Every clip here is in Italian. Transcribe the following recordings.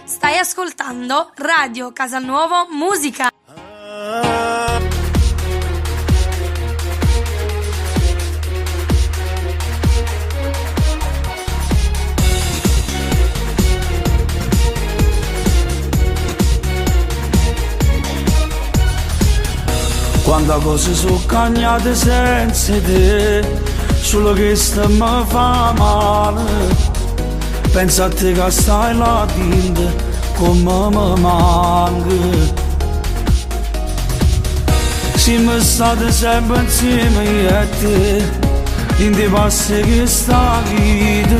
Stai ascoltando Radio Casalnuovo Musica. Quando cose sono cagnate senza te, solo che sta mi fa male. Pensa a te che stai là dentro, come mi manca. Siamo stati sempre insieme io e te, in dei passi che sta vita.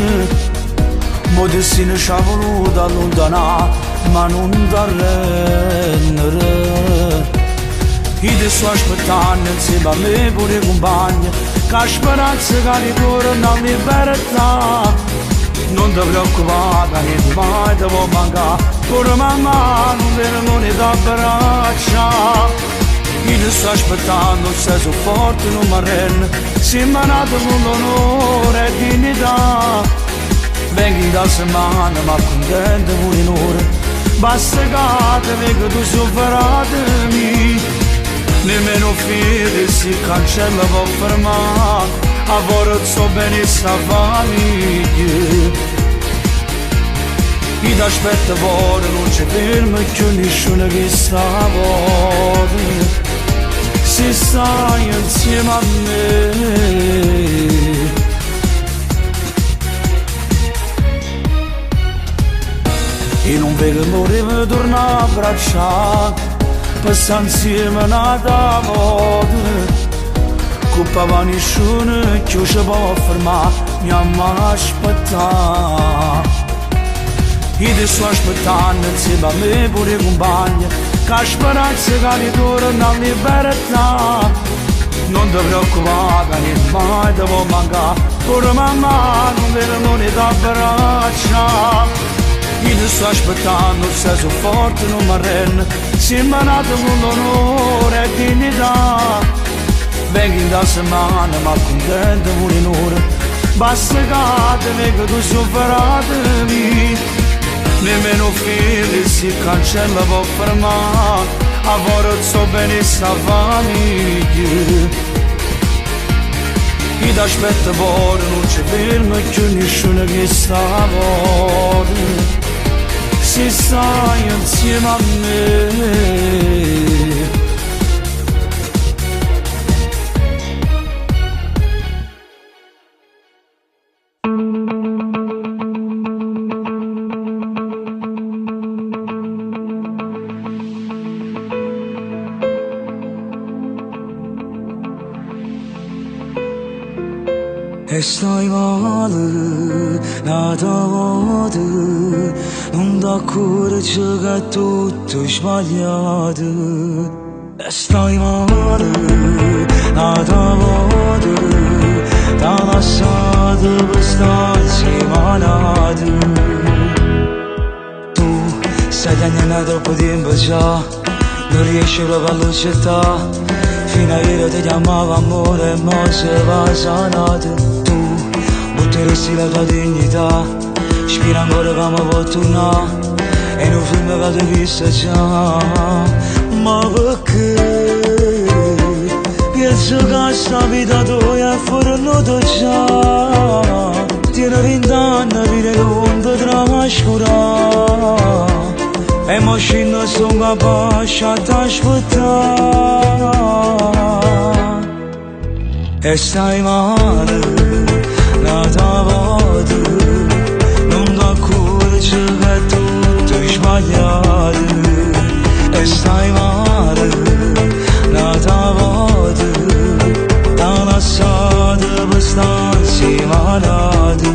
Mo' destino ci ha voluto allontanare, ma non da rendere. Io ti sto aspettando insieme a me pure compagni, che speranza che ritorna a libertà. Non ti preoccupare che niente mai ti può mancare, pure mamma non viene l'unità braccia. Io ti sto aspettando, sei so forte, non mi arrendo, siamo nati con l'onore e dignità. Vengo da settimana ma contento pure in ora, basta che vedo tu sofferatemi. Nemmeno figli si cancella può fermare, a volte so bene sta famiglia. Chi ti aspetta fuori non c'è fermo più nessuno che sta fuori, se stai insieme a me. Io non vedo l'ora di tornare a abbracciare, passa insieme una volta, con papà nessuno più ci può fermare, mi ama aspettare. Io ti sto aspettando insieme a me pure compagni, che speranza che ritorna a libertà. Non ti preoccupare che niente mai ti può mancare, pure mamma non viene l'unità braccia. Io ti sto aspettando, sei so forte, non mi arrendo, siamo nati con l'onore e dignità. Vengo da settimana ma contento pure in ora, basta che te vedo tu sofferatemi. Nemmeno figli si cancella può fermare, a volte so bene sta famiglia. Chi ti aspetta fuori non c'è fermo più nessuno che sta fuori, se stai insieme a me. E stai male, nata volta, non ti accorgi che è tutto sbagliato. E stai male, nata volta, t'ha lasciato per stare insieme a nato. Tu stai tenendo troppo tempo già, non riesci proprio a accettare. Fino a ieri ti chiamavo amore e mo se va sanato. Butteresti la tua dignità, spira ancora come può tornare, e non film che ti visto già. Ma perché? Penso che sta vita tua è fornuta già. Tieni 20 anni, vedi l'onda trascurare, e mo scendo sono capace a t'aspettare. E stai male, nata volta, non ti accorgi che è tutto sbagliato. E stai male, nata volta, t'ha lasciato per stare insieme a nato.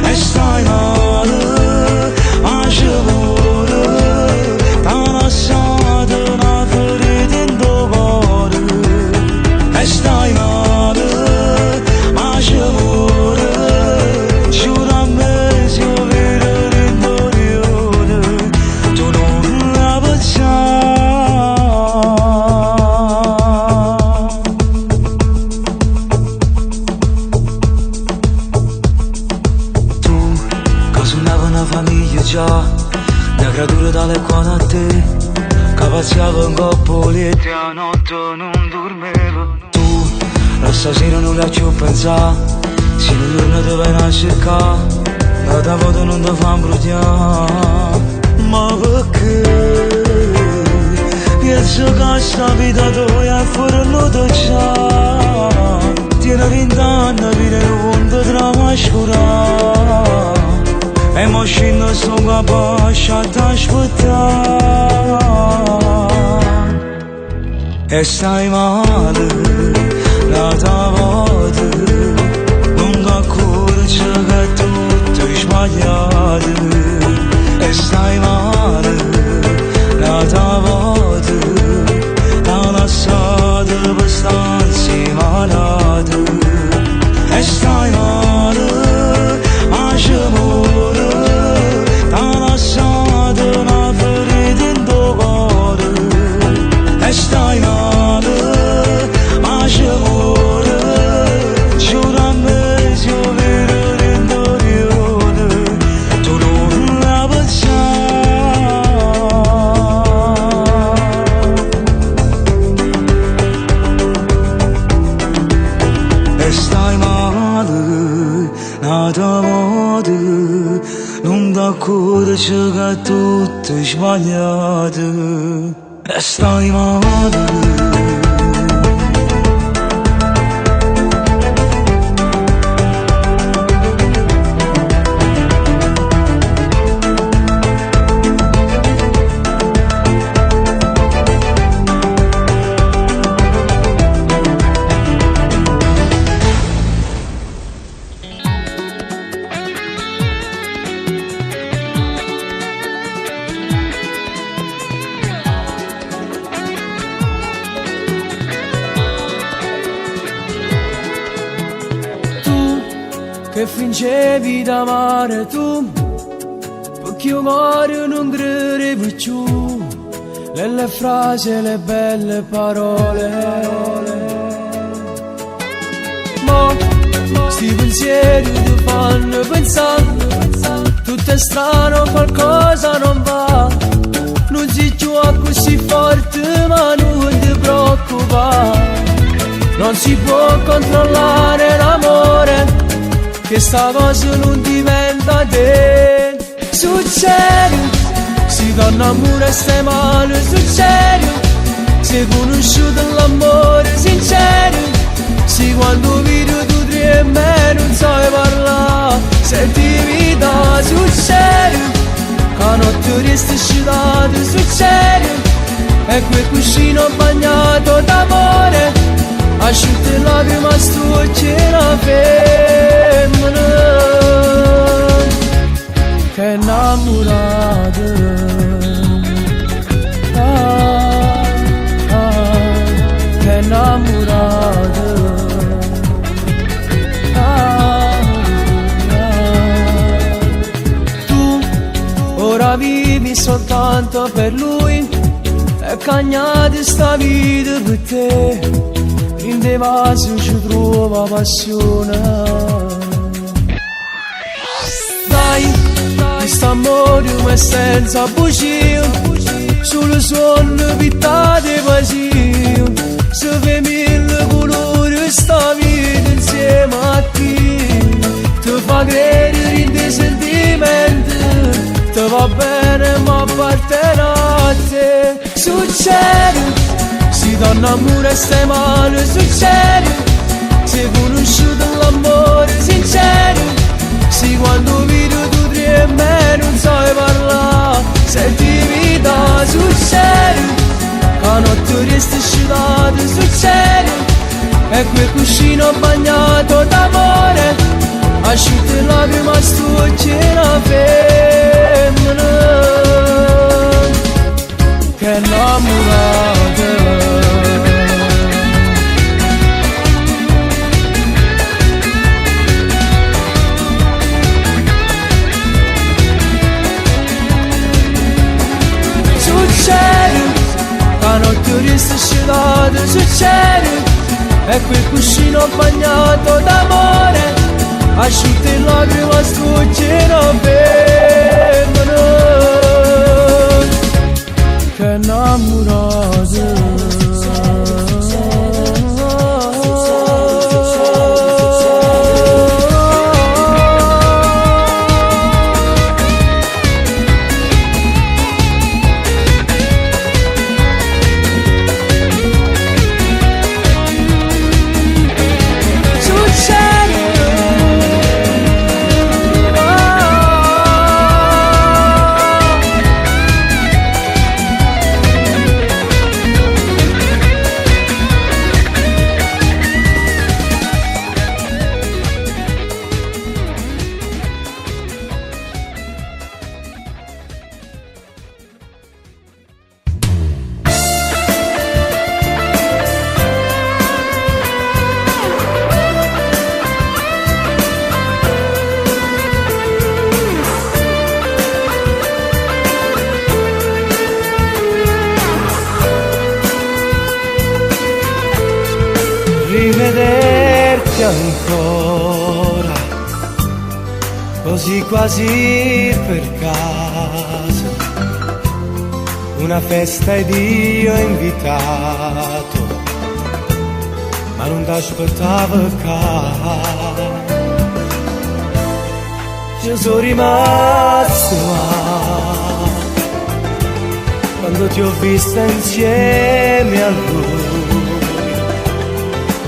E stai male, ma ci vuole, t'ha lasciato una ferita in tuo cuore. E stai male, ma ci vuole, giuro a me se io vedo l'interiore, tu non la facciamo. Tu, che suonava una famiglia già, Una creatura tale quanto a te, che passava in coppoletti, a notte non dormivo. Tu, la stasera non la ci ho pensato, se un giorno ti vai a cercare, la tua foto non ti fa imbrugliare. Ma perché? Penso che sta vita tua è fuori l'auto già. Tieni 20 anni a vivere un mondo trascurato. E mo scendo sto capace a t'aspettare. E stai male, la tua volta, non ti accorgi che tutto è sbagliato. E stai male, la tua volta, t'ha lasciato per stare insieme malato. E stai male, amore, t'ha lasciato una ferita in tuo cuore. E stai male, amore, giuro a me se io vedo l'interiore, tu non la pensare. E stai male, nata moda, non ti accorgi che tutto è sbagliato. E stai male. Che fingevi d'amare tu, perché io muore non credevo più nelle frasi e le belle parole. Ma sti pensieri ti fanno pensare, tutto è strano, qualcosa non va. Non si gioca così forte ma non ti preoccupare. Non si può controllare l'amore, che sta cosa non diventa te. Succede, si donna amore e stai male, succede. Se conosciuto l'amore sincero, si quando video tu tre e me non sai parlare. Senti vita, succede, che notte resti scidato, succede. E quel cuscino bagnato d'amore, asciutte lacrime a stucci la femmina che è innamorata. Che è innamorata. Tu ora vivi soltanto per lui e cagnati sta vita per te. In te vaso ci trova passione. Dai, questo amore ma senza bugie, solo sonno pittate pasie. Se vedi mille colori sta vita insieme a te, ti fa credere in dei sentimenti, ti va bene ma appartiene a te. Succede, si donna amore e stai male, succede. Se conosciuto l'amore sincero, si quando video tu tre e me non sai parlare. Senti vita, succede, che notte resti scidato, succede. E quel cuscino bagnato d'amore, asciutte lacrime a stucci la femmina che è innamorata. La notte resta scidato, succede. E quel cuscino bagnato d'amore, asciutte lacrime a stucci la femmina così quasi per caso, una festa ed io invitato, ma non t'aspettavo qua. Io sono rimasto là quando ti ho vista insieme a lui,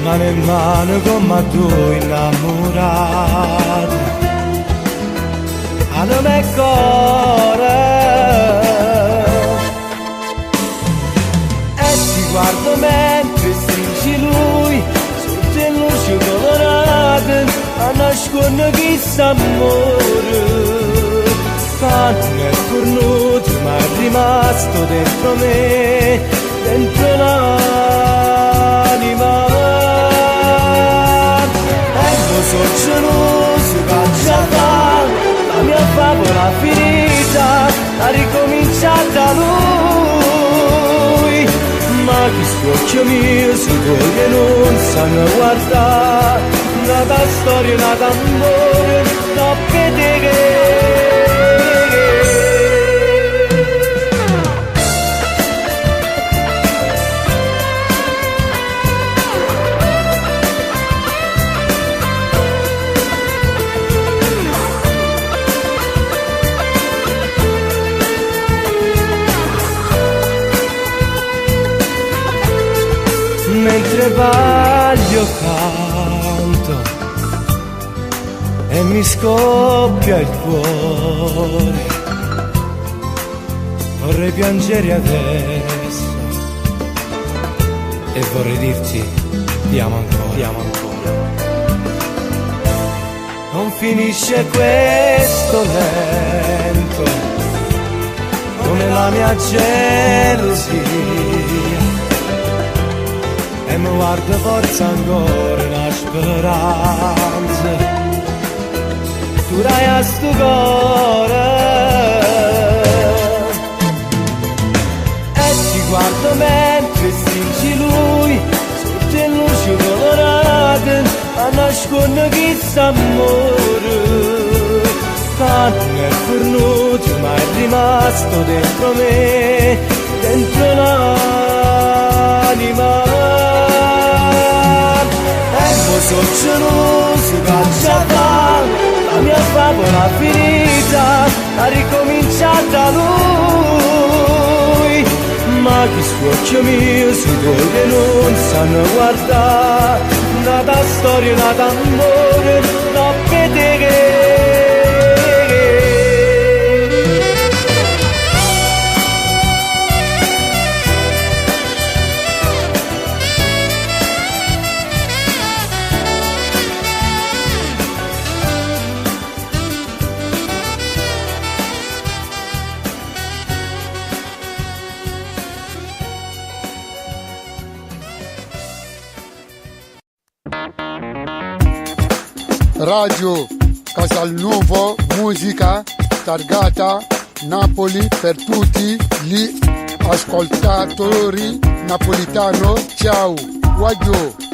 mano in mano come due innamorati, anima e cuore. E ti guardo mentre stringi lui sotto il luce colorate, a nascondere chissà amore. Tanto è cornuto ma è rimasto dentro me, dentro l'anima. E lo so geloso che già fa, la mia favola finita, ha ricominciata lui. Ma chi scocchio mio su voi che non sanno guardare, nata storia, nata amore, da vedere. Mentre vaglio canto e mi scoppia il cuore, vorrei piangere adesso e vorrei dirti ti amo ancora, ti amo ancora. Non finisce questo lento come la mia gelosia, e mi guarda forza ancora una speranza, tu dai a sto cuore. E ti guardo mentre stringi lui sotto il luce colorate, a nascondere chissà amore. Tanto è fornuto ma è rimasto dentro me, dentro l'anima. Sono geloso che già fa, la mia favola finita, ha ricominciata lui. Ma chi scocchio mio su voi che non sanno guardare, nata storia, nata amore, da vedere. Radio Casalnuovo, musica targata Napoli per tutti gli ascoltatori napolitano. Ciao, Waggio.